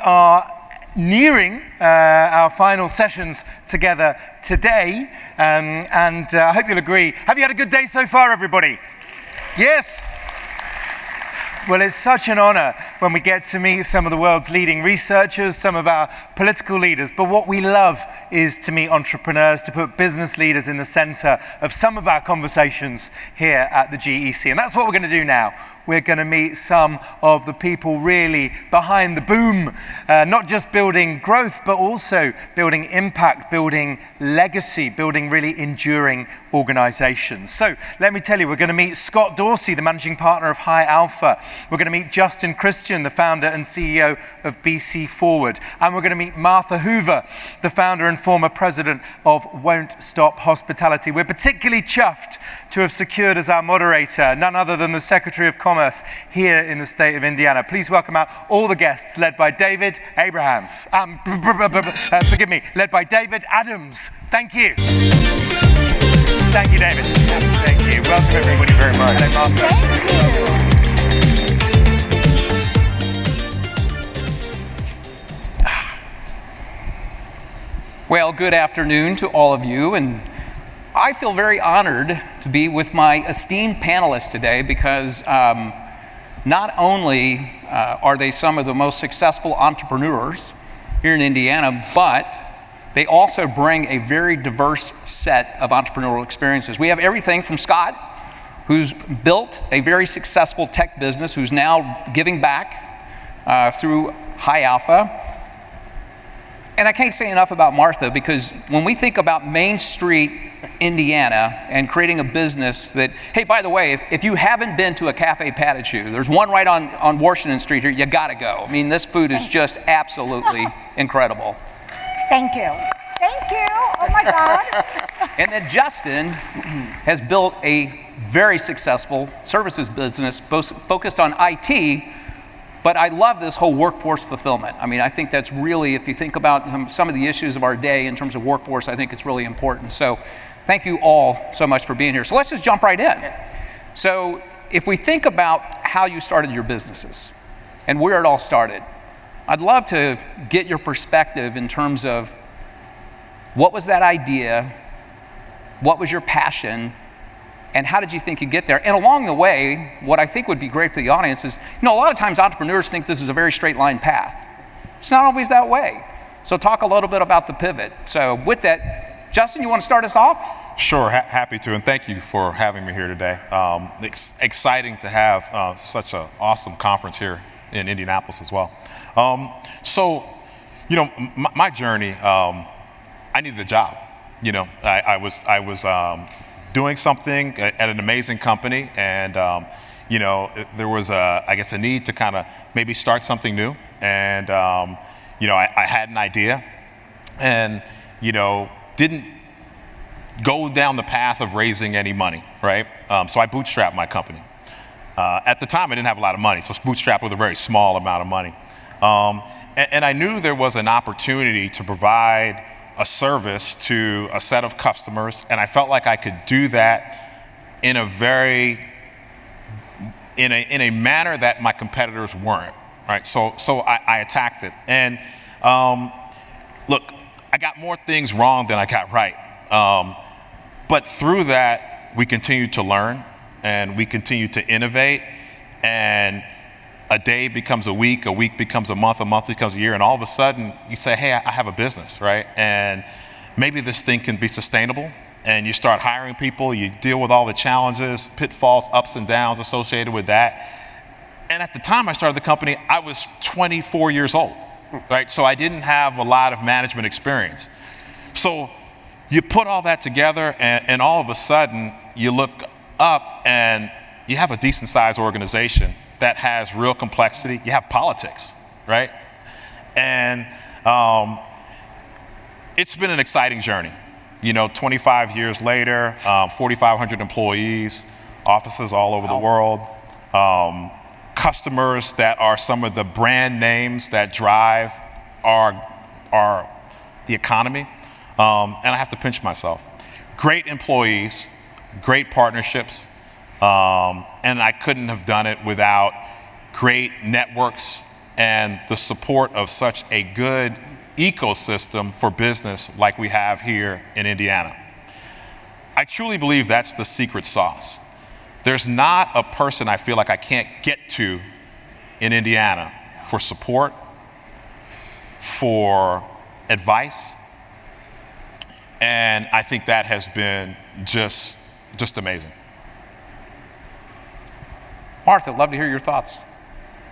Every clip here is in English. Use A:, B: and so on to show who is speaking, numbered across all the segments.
A: are nearing our final sessions together today, and I hope you'll agree. Have you had a good day so far, everybody? Yes? Well, it's such an honor when we get to meet some of the world's leading researchers, some of our political leaders. But what we love is to meet entrepreneurs, to put business leaders in the center of some of our conversations here at the GEC. And that's what we're going to do now. We're going to meet some of the people really behind the boom, not just building growth, but also building impact, building legacy, building really enduring organizations. So let me tell you, we're going to meet Scott Dorsey, the managing partner of High Alpha. We're going to meet Justin Christian, the founder and CEO of BC Forward. And we're going to meet Martha Hoover, the founder and former president of Won't Stop Hospitality. We're particularly chuffed to have secured as our moderator none other than the Secretary of Commerce here in the state of Indiana. Please welcome out all the guests, led by David Abrahams. Forgive me, led by David Adams. Thank you. Thank you, David. Thank you. Welcome everybody very much. Hello, Martha.
B: Thank you.
C: Well, good afternoon to all of you, and I feel very honored to be with my esteemed panelists today because not only are they some of the most successful entrepreneurs here in Indiana, but they also bring a very diverse set of entrepreneurial experiences. We have everything from Scott, who's built a very successful tech business, who's now giving back through High Alpha. And I can't say enough about Martha, because when we think about Main Street, Indiana, and creating a business that, hey, by the way, if you haven't been to a Cafe Pas de Choux, there's one right on Washington Street here, you gotta go. I mean, this food is just absolutely incredible.
B: Thank you. Thank you. Oh my God.
C: And then Justin has built a very successful services business, both focused on IT, but I love this whole workforce fulfillment. I mean, I think that's really, if you think about some of the issues of our day in terms of workforce, I think it's really important. So thank you all so much for being here. So let's just jump right in. So if we think about how you started your businesses and where it all started, I'd love to get your perspective in terms of what was that idea, what was your passion, and how did you think you'd get there? And along the way, what I think would be great for the audience is, a lot of times entrepreneurs think this is a very straight line path. It's not always that way. So talk a little bit about the pivot. So with that, Justin, you want to start us off?
D: Sure, happy to, and thank you for having me here today. Exciting to have such an awesome conference here in Indianapolis as well. My journey, I needed a job. I was doing something at an amazing company, and there was a need to kind of maybe start something new. And I had an idea, and didn't go down the path of raising any money, right? So I bootstrapped my company. At the time, I didn't have a lot of money, so bootstrapped with a very small amount of money. And I knew there was an opportunity to provide a service to a set of customers, and I felt like I could do that in a manner that my competitors weren't, right? So I attacked it, and look, I got more things wrong than I got right, but through that we continued to learn, and we continued to innovate, and a day becomes a week becomes a month becomes a year, and all of a sudden you say, hey, I have a business, right? And maybe this thing can be sustainable, and you start hiring people, you deal with all the challenges, pitfalls, ups and downs associated with that. And at the time I started the company, I was 24 years old, right? So I didn't have a lot of management experience. So you put all that together, and all of a sudden you look up and you have a decent sized organization that has real complexity. You have politics, right? And it's been an exciting journey. 25 years later, 4,500 employees, offices all over the world, customers that are some of the brand names that drive the economy. And I have to pinch myself. Great employees, great partnerships, and I couldn't have done it without great networks and the support of such a good ecosystem for business like we have here in Indiana. I truly believe that's the secret sauce. There's not a person I feel like I can't get to in Indiana for support, for advice, and I think that has been just amazing.
C: Martha, love to hear your thoughts.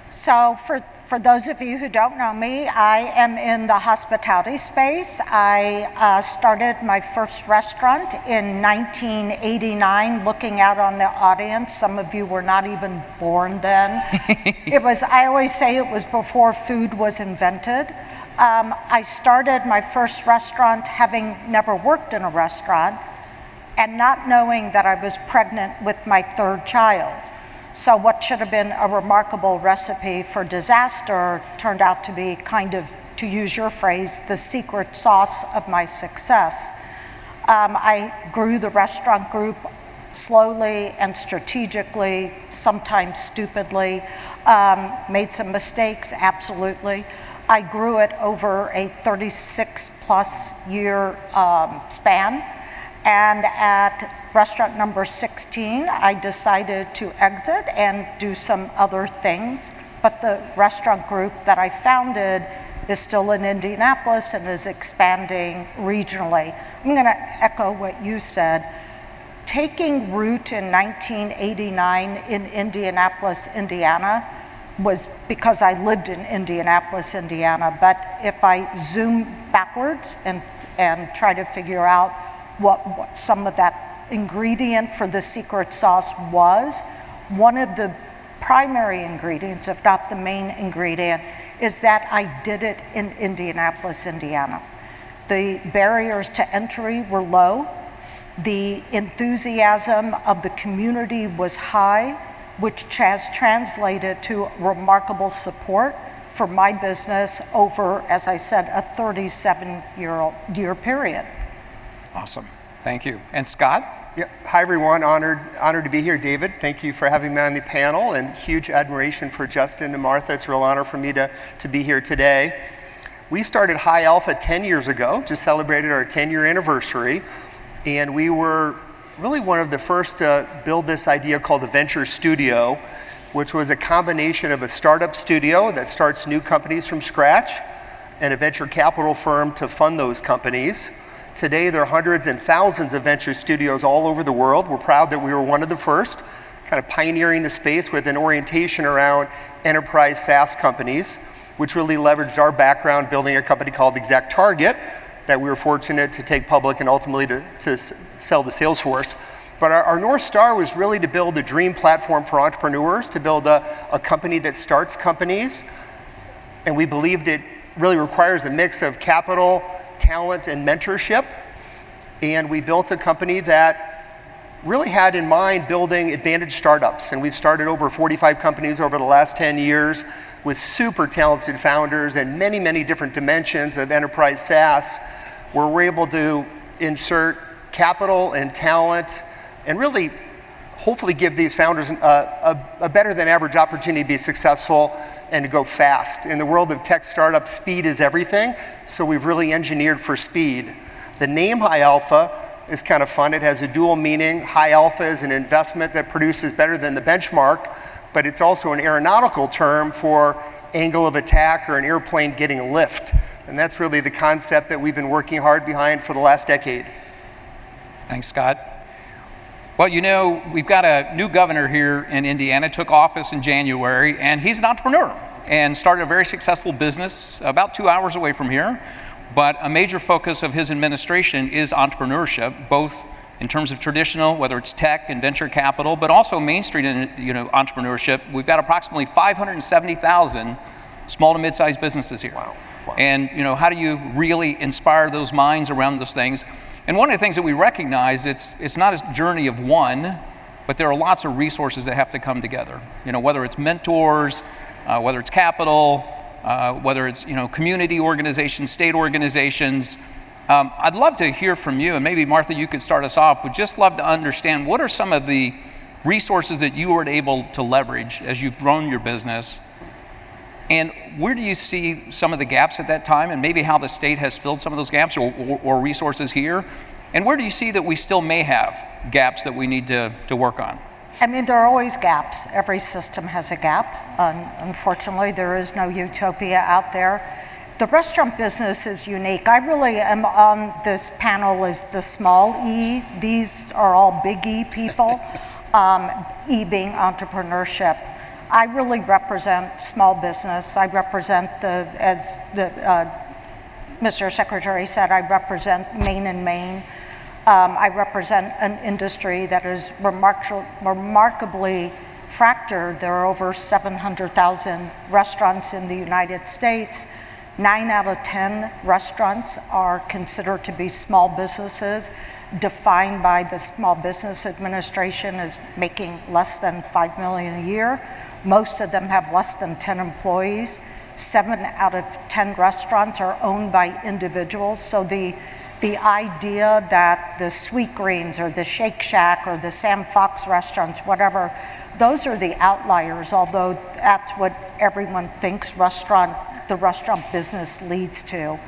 B: So for those of you who don't know me, I am in the hospitality space. I started my first restaurant in 1989, looking out on the audience. Some of you were not even born then. I always say it was before food was invented. I started my first restaurant having never worked in a restaurant and not knowing that I was pregnant with my third child. So what should have been a remarkable recipe for disaster turned out to be kind of, to use your phrase, the secret sauce of my success. I grew the restaurant group slowly and strategically, sometimes stupidly, made some mistakes, absolutely. I grew it over a 36+ year span, and at restaurant number 16, I decided to exit and do some other things, but the restaurant group that I founded is still in Indianapolis and is expanding regionally. I'm gonna echo what you said. Taking root in 1989 in Indianapolis, Indiana, was because I lived in Indianapolis, Indiana, but if I zoom backwards and try to figure out what some of that ingredient for the secret sauce was, one of the primary ingredients, if not the main ingredient, is that I did it in Indianapolis, Indiana. The barriers to entry were low. The enthusiasm of the community was high, which has translated to remarkable support for my business over, as I said, a 37-year period.
C: Awesome, thank you. And Scott?
E: Yeah. Hi everyone, honored to be here, David. Thank you for having me on the panel, and huge admiration for Justin and Martha. It's a real honor for me to be here today. We started High Alpha 10 years ago, just celebrated our 10-year anniversary, and we were really one of the first to build this idea called a venture studio, which was a combination of a startup studio that starts new companies from scratch and a venture capital firm to fund those companies. Today, there are hundreds and thousands of venture studios all over the world. We're proud that we were one of the first, kind of pioneering the space with an orientation around enterprise SaaS companies, which really leveraged our background building a company called ExactTarget that we were fortunate to take public and ultimately to sell to Salesforce. But our North Star was really to build a dream platform for entrepreneurs, to build a company that starts companies. And we believed it really requires a mix of capital, talent, and mentorship. And we built a company that really had in mind building advantage startups. And we've started over 45 companies over the last 10 years with super talented founders and many, many different dimensions of enterprise SaaS, where we're able to insert capital and talent and really hopefully give these founders a better than average opportunity to be successful and to go fast. In the world of tech startups, speed is everything, so we've really engineered for speed. The name High Alpha is kind of fun. It has a dual meaning. High Alpha is an investment that produces better than the benchmark, but it's also an aeronautical term for angle of attack or an airplane getting a lift. And that's really the concept that we've been working hard behind for the last decade.
C: Thanks, Scott. Well, you know, we've got a new governor here in Indiana, took office in January, and he's an entrepreneur and started a very successful business about 2 hours away from here. But a major focus of his administration is entrepreneurship, both in terms of traditional, whether it's tech and venture capital, but also Main Street, entrepreneurship. We've got approximately 570,000 small to mid-sized businesses here.
E: Wow.
C: And how do you really inspire those minds around those things? And one of the things that we recognize, it's not a journey of one, but there are lots of resources that have to come together. Whether it's mentors, whether it's capital, whether it's community organizations, state organizations. I'd love to hear from you, and maybe Martha, you could start us off. We'd just love to understand what are some of the resources that you were able to leverage as you've grown your business And where do you see some of the gaps at that time, and maybe how the state has filled some of those gaps, or resources here? And where do you see that we still may have gaps that we need to work on?
B: I mean, there are always gaps. Every system has a gap. Unfortunately, there is no utopia out there. The restaurant business is unique. I really am on this panel as the small E. These are all big E people, E being entrepreneurship. I really represent small business. I represent as Mr. Secretary said, I represent Main and Main. I represent an industry that is remarkably fractured. There are over 700,000 restaurants in the United States. 9 out of 10 restaurants are considered to be small businesses, defined by the Small Business Administration as making less than $5 million a year. Most of them have less than 10 employees. 7 out of 10 restaurants are owned by individuals. So the idea that the Sweet Greens or the Shake Shack or the Sam Fox restaurants, whatever, those are the outliers, although that's what everyone thinks the restaurant business leads to.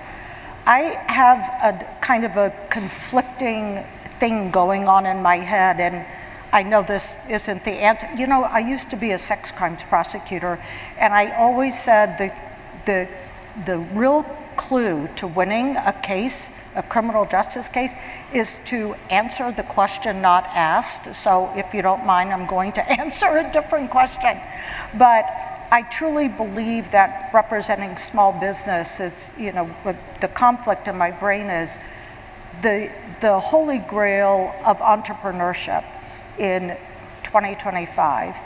B: I have a kind of a conflicting thing going on in my head, and I know this isn't the answer. You know, I used to be a sex crimes prosecutor, and I always said the real clue to winning a case, a criminal justice case, is to answer the question not asked. So if you don't mind, I'm going to answer a different question. But I truly believe that representing small business, it's, you know, the conflict in my brain is the holy grail of entrepreneurship in 2025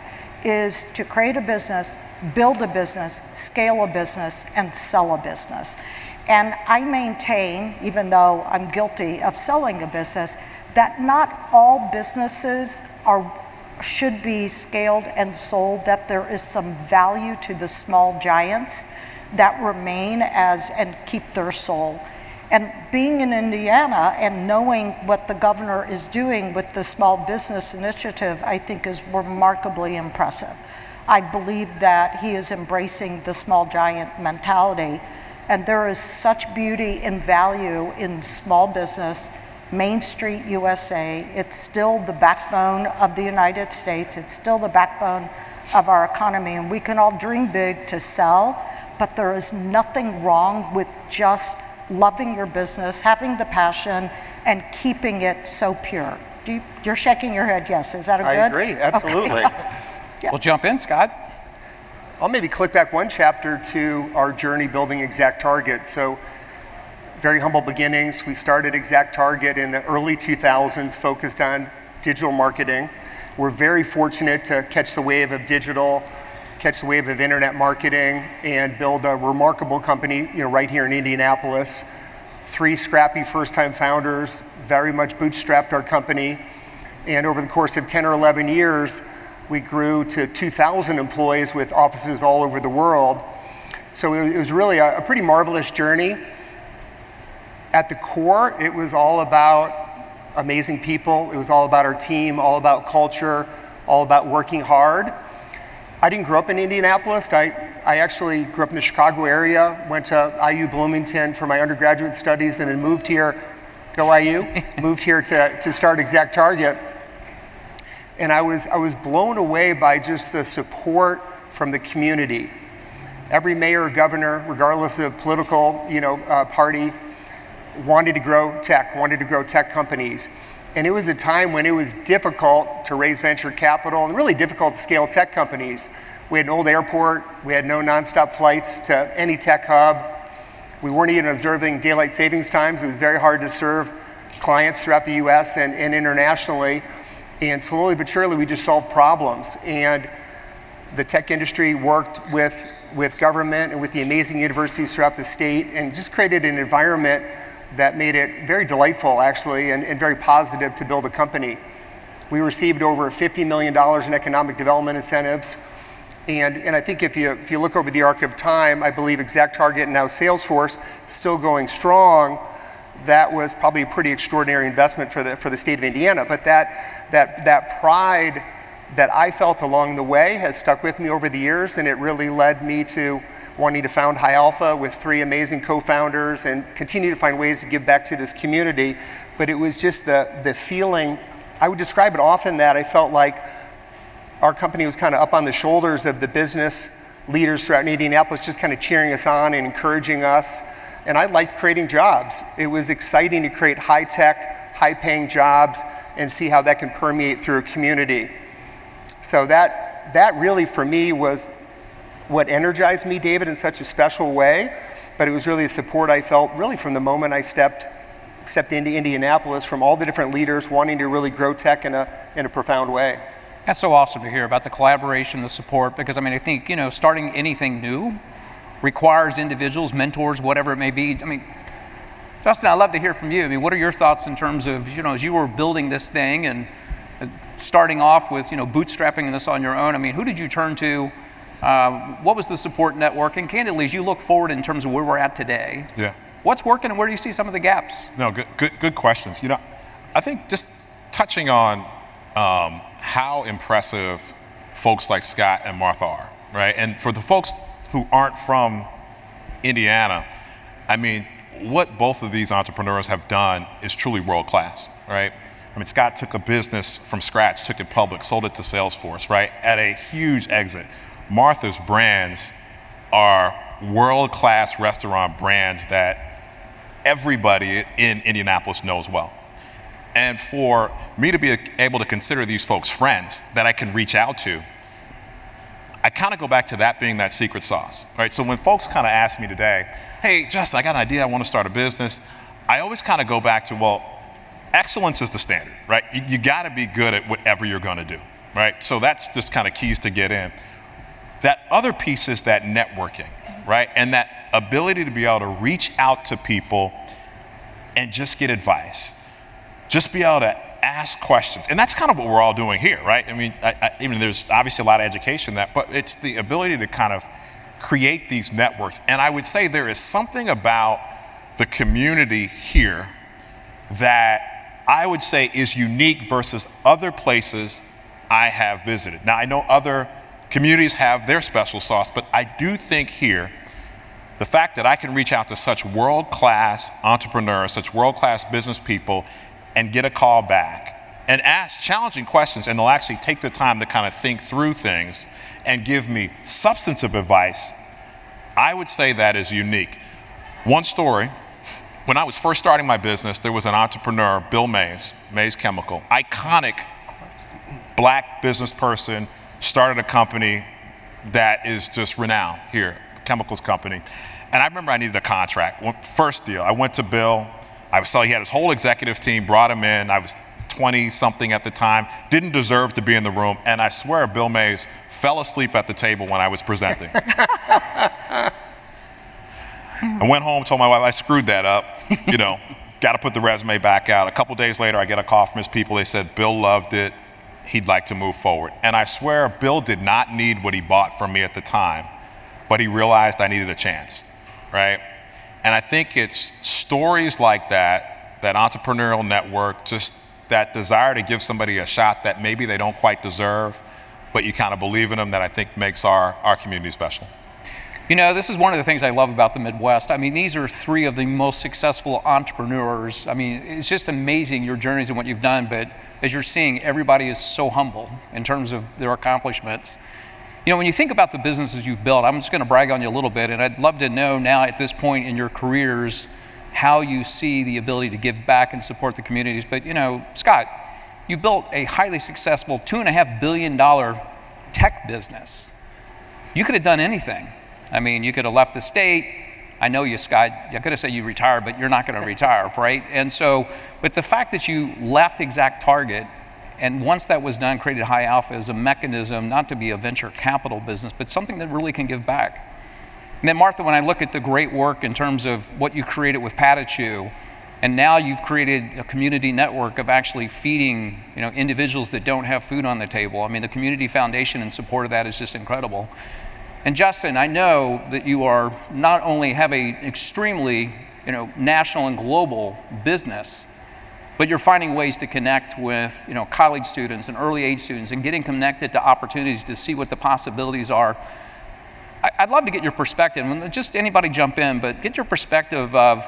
B: is to create a business, build a business, scale a business, and sell a business. And I maintain, even though I'm guilty of selling a business, that not all businesses should be scaled and sold, that there is some value to the small giants that remain and keep their soul. And being in Indiana and knowing what the governor is doing with the Small Business Initiative, I think is remarkably impressive. I believe that he is embracing the small giant mentality, and there is such beauty and value in small business. Main Street USA, it's still the backbone of the United States, it's still the backbone of our economy, and we can all dream big to sell, but there is nothing wrong with just loving your business, having the passion, and keeping it so pure. You're shaking your head, yes, is that a good?
E: I agree, absolutely.
B: Okay.
C: Yeah. Well, jump in, Scott.
E: I'll maybe click back one chapter to our journey building Exact Target. So, very humble beginnings. We started Exact Target in the early 2000s, focused on digital marketing. We're very fortunate to catch the wave of digital, catch the wave of internet marketing, and build a remarkable company, you know, right here in Indianapolis. 3 scrappy first-time founders, very much bootstrapped our company, and over the course of 10 or 11 years, we grew to 2,000 employees with offices all over the world. So it was really a pretty marvelous journey. At the core, it was all about amazing people. It was all about our team, all about culture, all about working hard. I didn't grow up in Indianapolis. I actually grew up in the Chicago area, went to IU Bloomington for my undergraduate studies, and then moved here, go IU, moved here to start Exact Target. And I was blown away by just the support from the community. Every mayor or governor, regardless of political, party, wanted to grow tech companies. And it was a time when it was difficult to raise venture capital and really difficult to scale tech companies. We had an old airport, we had no nonstop flights to any tech hub. We weren't even observing daylight savings times. It was very hard to serve clients throughout the US and internationally. And slowly but surely, we just solved problems. And the tech industry worked with government and with the amazing universities throughout the state and just created an environment that made it very delightful, actually, and very positive to build a company. We received over $50 million in economic development incentives. And I think if you look over the arc of time, I believe Exact Target and now Salesforce still going strong. That was probably a pretty extraordinary investment for the state of Indiana. But that pride that I felt along the way has stuck with me over the years, and it really led me to wanting to found High Alpha with 3 amazing co-founders and continue to find ways to give back to this community. But it was just the feeling, I would describe it often that I felt like our company was kind of up on the shoulders of the business leaders throughout Indianapolis, just kind of cheering us on and encouraging us. And I liked creating jobs. It was exciting to create high-tech, high-paying jobs and see how that can permeate through a community. So that really, for me, was what energized me, David, in such a special way. But it was really the support I felt really from the moment I stepped into Indianapolis, from all the different leaders wanting to really grow tech in a profound way.
C: That's so awesome to hear about the collaboration, the support, because I mean, I think, starting anything new requires individuals, mentors, whatever it may be. I mean, Justin, I'd love to hear from you. I mean, what are your thoughts in terms of, as you were building this thing and starting off with, bootstrapping this on your own? I mean, who did you turn to? What was the support network? And candidly, as you look forward in terms of where we're at today,
D: Yeah.
C: what's working and where do you see some of the gaps?
D: No, good questions. I think just touching on how impressive folks like Scott and Martha are, right? And for the folks who aren't from Indiana, I mean, what both of these entrepreneurs have done is truly world class, right? I mean, Scott took a business from scratch, took it public, sold it to Salesforce, right? At a huge exit. Martha's brands are world-class restaurant brands that everybody in Indianapolis knows well. And for me to be able to consider these folks friends that I can reach out to, I kind of go back to that being that secret sauce, right? So when folks kind of ask me today, hey, Justin, I got an idea, I want to start a business, I always kind of go back to, well, excellence is the standard, right? You got to be good at whatever you're going to do, right? So that's just kind of keys to get in. That other piece is that networking, right? And that ability to be able to reach out to people and just get advice. Just be able to ask questions. And that's kind of what we're all doing here, right? I mean, there's obviously a lot of education but it's the ability to kind of create these networks. And I would say there is something about the community here that I would say is unique versus other places I have visited. Now, I know other communities have their special sauce, but I do think here, the fact that I can reach out to such world-class entrepreneurs, such world-class business people, and get a call back and ask challenging questions, and they'll actually take the time to kind of think through things and give me substantive advice, I would say that is unique. One story, when I was first starting my business, there was an entrepreneur, Bill Mays Chemical, iconic black business person, started a company that is just renowned here, chemicals company. And I remember I needed a contract. First deal, I went to Bill. He had his whole executive team, brought him in. I was 20-something at the time, didn't deserve to be in the room. And I swear Bill Mays fell asleep at the table when I was presenting. I went home, told my wife, I screwed that up. Got to put the resume back out. A couple days later, I get a call from his people. They said, Bill loved it. He'd like to move forward. And I swear Bill did not need what he bought from me at the time, but he realized I needed a chance, right? And I think it's stories like that entrepreneurial network, just that desire to give somebody a shot that maybe they don't quite deserve, but you kind of believe in them, that I think makes our community special.
C: This is one of the things I love about the Midwest. I mean, these are 3 of the most successful entrepreneurs. I mean, it's just amazing your journeys and what you've done, but as you're seeing, everybody is so humble in terms of their accomplishments. When you think about the businesses you've built, I'm just going to brag on you a little bit, and I'd love to know now at this point in your careers how you see the ability to give back and support the communities. But, Scott, you built a highly successful $2.5 billion tech business. You could have done anything. I mean, you could have left the state. I know you, Scott. I could have said you retired, but you're not going to retire, right? And so, but the fact that you left Exact Target, and once that was done, created High Alpha as a mechanism, not to be a venture capital business, but something that really can give back. And then Martha, when I look at the great work in terms of what you created with Patachu, and now you've created a community network of actually feeding, individuals that don't have food on the table. I mean, the community foundation in support of that is just incredible. And Justin, I know that you are not only have a extremely, national and global business, but you're finding ways to connect with, college students and early age students and getting connected to opportunities to see what the possibilities are. I'd love to get your perspective, and just anybody jump in, but get your perspective of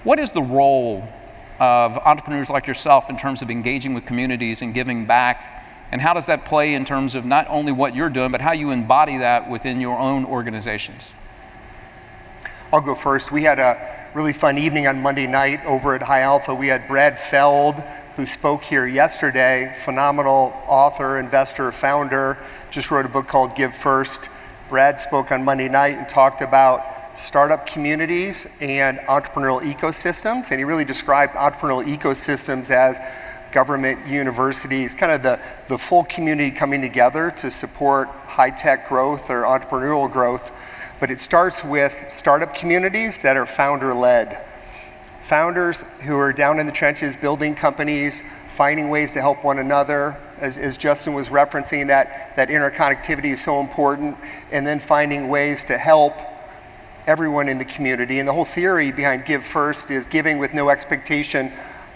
C: what is the role of entrepreneurs like yourself in terms of engaging with communities and giving back, and how does that play in terms of not only what you're doing, but how you embody that within your own organizations?
E: I'll go first. We had a really fun evening on Monday night over at High Alpha. We had Brad Feld, who spoke here yesterday, phenomenal author, investor, founder, just wrote a book called Give First. Brad spoke on Monday night and talked about startup communities and entrepreneurial ecosystems, and he really described entrepreneurial ecosystems as government, universities, kind of the full community coming together to support high-tech growth or entrepreneurial growth. But it starts with startup communities that are founder-led. Founders who are down in the trenches building companies, finding ways to help one another, as Justin was referencing, that interconnectivity is so important, and then finding ways to help everyone in the community. And the whole theory behind Give First is giving with no expectation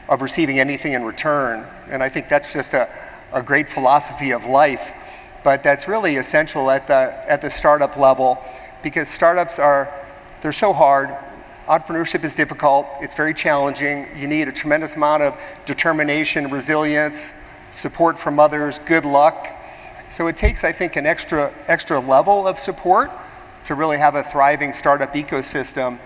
E: of receiving anything in return. And I think that's just a great philosophy of life. But that's really essential at the startup level, because startups they're so hard. Entrepreneurship is difficult, it's very challenging. You need a tremendous amount of determination, resilience, support from others, good luck. So it takes, I think, an extra level of support to really have a thriving startup ecosystem.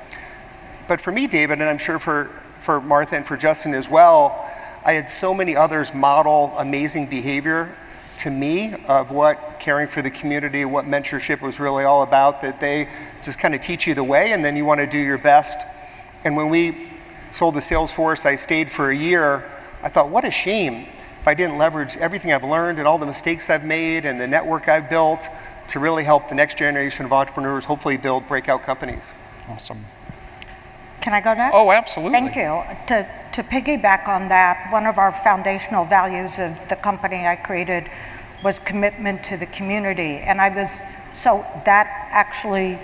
E: But for me, David, and I'm sure for Martha and for Justin as well, I had so many others model amazing behavior to me of what caring for the community, what mentorship was really all about, that they just kind of teach you the way, and then you want to do your best. And when we sold to Salesforce, I stayed for a year. I thought, what a shame if I didn't leverage everything I've learned and all the mistakes I've made and the network I've built to really help the next generation of entrepreneurs hopefully build breakout companies.
C: Awesome.
B: Can I go next?
C: Oh, absolutely.
B: Thank you. To piggyback on that, one of our foundational values of the company I created was commitment to the community. And so that actually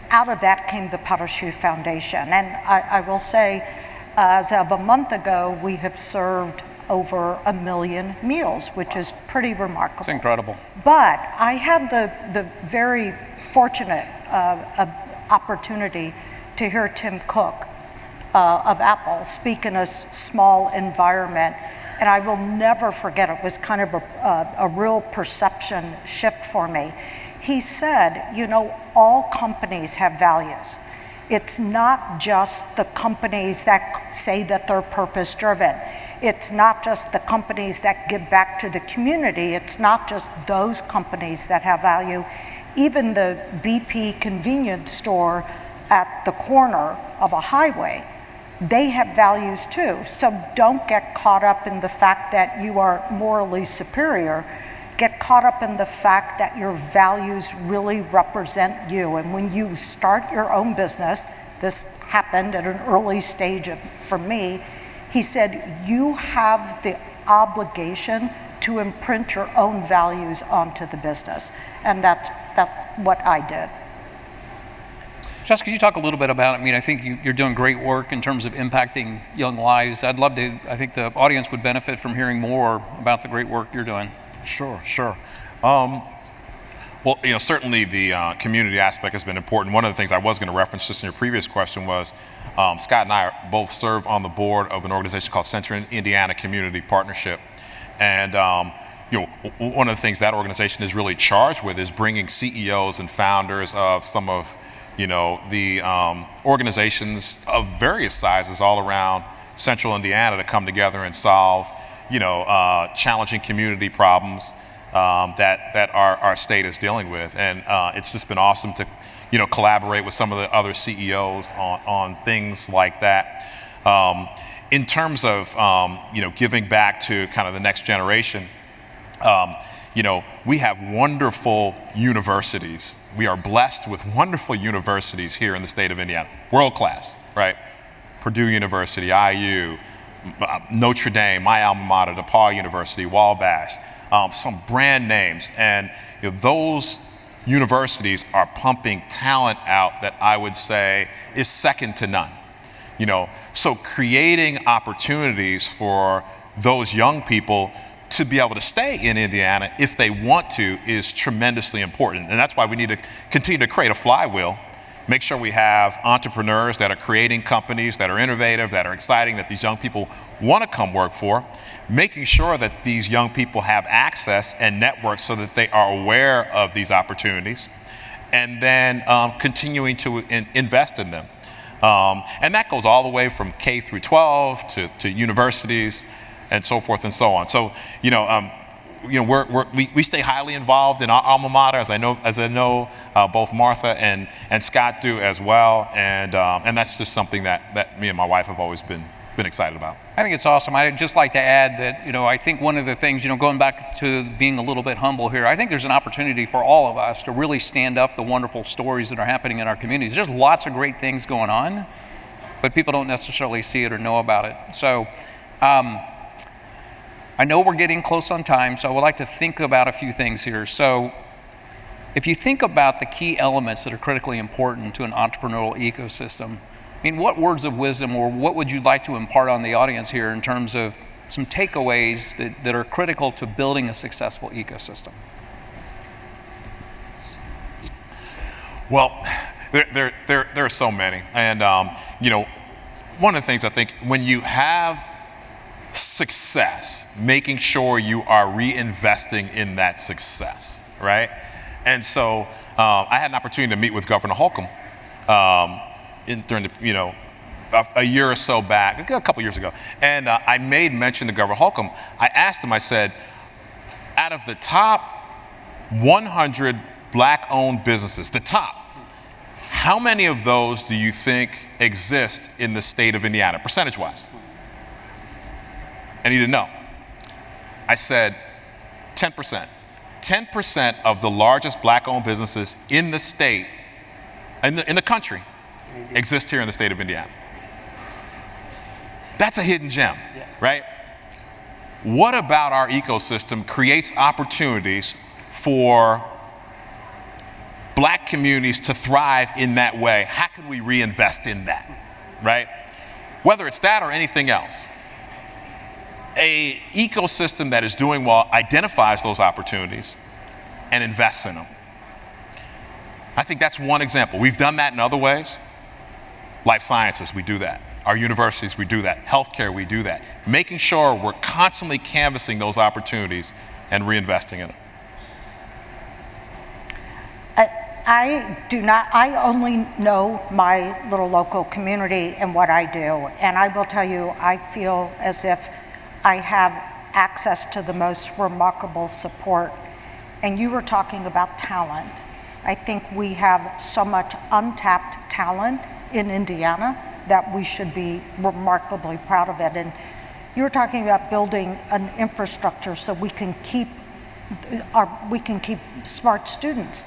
B: out of that came the Parachute Foundation. And I will say, as of a month ago, we have served over 1 million meals, which is pretty remarkable.
C: It's incredible.
B: But I had the very fortunate opportunity to hear Tim Cook of Apple speak in a small environment, and I will never forget. It was kind of a real perception shift for me. He said, all companies have values. It's not just the companies that say that they're purpose-driven. It's not just the companies that give back to the community. It's not just those companies that have value. Even the BP convenience store at the corner of a highway, they have values too. So don't get caught up in the fact that you are morally superior. Get caught up in the fact that your values really represent you. And when you start your own business, this happened at an early stage for me, he said, you have the obligation to imprint your own values onto the business. And that's what I did.
C: Jess, could you talk a little bit about it? I mean, I think you're doing great work in terms of impacting young lives. I think the audience would benefit from hearing more about the great work you're doing.
D: Sure. Well, certainly the community aspect has been important. One of the things I was going to reference just in your previous question was Scott and I both serve on the board of an organization called Central Indiana Community Partnership. And one of the things that organization is really charged with is bringing CEOs and founders of some of the organizations of various sizes all around Central Indiana to come together and solve challenging community problems that our state is dealing with. And it's just been awesome to collaborate with some of the other CEOs on things like that. In terms of giving back to kind of the next generation, we have wonderful universities. We are blessed with wonderful universities here in the state of Indiana, world class, right? Purdue University, IU, Notre Dame, my alma mater, DePaul University, Wabash, some brand names. And those universities are pumping talent out that I would say is second to none. So creating opportunities for those young people to be able to stay in Indiana if they want to is tremendously important. And that's why we need to continue to create a flywheel, make sure we have entrepreneurs that are creating companies that are innovative, that are exciting, that these young people want to come work for, making sure that these young people have access and networks so that they are aware of these opportunities, and then continuing to invest in them. And that goes all the way from K through 12 to universities and so forth and so on. So, we stay highly involved in our alma mater, as I know both Martha and Scott do as well, and that's just something that me and my wife have always been excited about.
C: I think it's awesome. I'd just like to add that, I think one of the things, going back to being a little bit humble here, I think there's an opportunity for all of us to really stand up the wonderful stories that are happening in our communities. There's lots of great things going on, but people don't necessarily see it or know about it. So I know we're getting close on time, so I would like to think about a few things here. So if you think about the key elements that are critically important to an entrepreneurial ecosystem, what words of wisdom or what would you like to impart on the audience here in terms of some takeaways that are critical to building a successful ecosystem?
D: Well, there are so many. And, one of the things I think when you have success, making sure you are reinvesting in that success, right? And so I had an opportunity to meet with Governor Holcomb during the, a year or so back, a couple years ago. And I made mention to Governor Holcomb. I asked him, I said, out of the top 100 black-owned businesses, the top, how many of those do you think exist in the state of Indiana, percentage-wise? And he didn't know. I said 10%. 10% of the largest black-owned businesses in the state, in the country, exist here in the state of Indiana. That's a hidden gem, right? What about our ecosystem creates opportunities for black communities to thrive in that way? How can we reinvest in that, right? Whether it's that or anything else. An ecosystem that is doing well identifies those opportunities and invests in them. I think that's one example. We've done that in other ways. Life sciences, we do that. Our universities, we do that. Healthcare, we do that. Making sure we're constantly canvassing those opportunities and reinvesting in them.
B: I only know my little local community and what I do. And I will tell you, I feel as if I have access to the most remarkable support. And you were talking about talent. I think we have so much untapped talent in Indiana that we should be remarkably proud of it. And you were talking about building an infrastructure so we can keep smart students.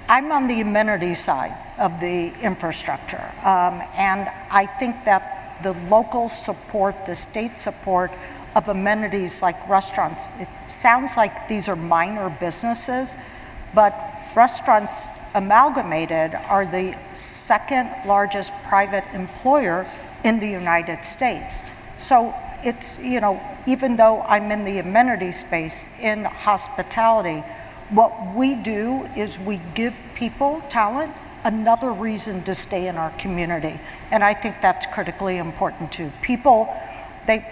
B: I'm on the amenity side of the infrastructure, and I think that the local support, the state support of amenities like restaurants, it sounds like these are minor businesses, but restaurants amalgamated are the second largest private employer in the United States. So it's, even though I'm in the amenity space in hospitality, what we do is we give people, talent, another reason to stay in our community. And I think that's critically important too. People, they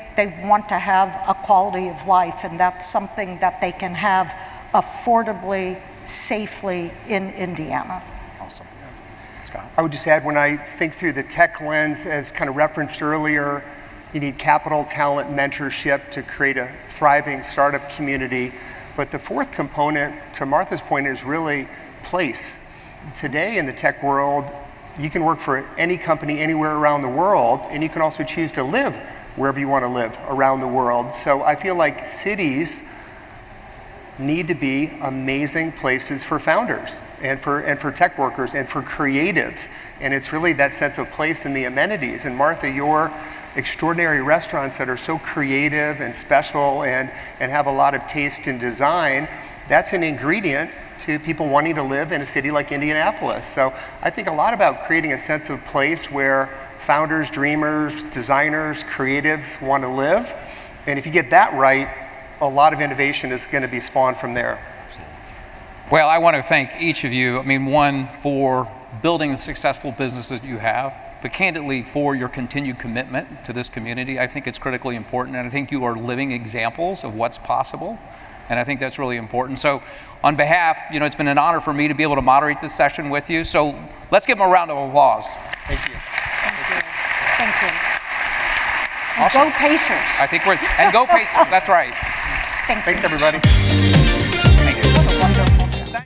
B: want to have a quality of life, and that's something that they can have affordably, safely in Indiana.
C: Awesome. Scott?
E: I would just add, when I think through the tech lens, as kind of referenced earlier, you need capital, talent, mentorship to create a thriving startup community. But the fourth component, to Martha's point, is really place. Today in the tech world, you can work for any company anywhere around the world, and you can also choose to live wherever you want to live around the world. So I feel like cities need to be amazing places for founders and for tech workers and for creatives. And it's really that sense of place in the amenities. And Martha, your extraordinary restaurants that are so creative and special and have a lot of taste and design, that's an ingredient to people wanting to live in a city like Indianapolis. So I think a lot about creating a sense of place where founders, dreamers, designers, creatives want to live. And if you get that right, a lot of innovation is going to be spawned from there.
C: Well, I want to thank each of you. I mean, one, for building the successful businesses you have, but candidly for your continued commitment to this community. I think it's critically important, and I think you are living examples of what's possible, and I think that's really important. So on behalf, it's been an honor for me to be able to moderate this session with you. So let's give them a round of applause.
E: Thank you.
B: Thank you.
C: Awesome.
B: Go Pacers.
C: I think and go Pacers, that's right.
E: Thanks, everybody.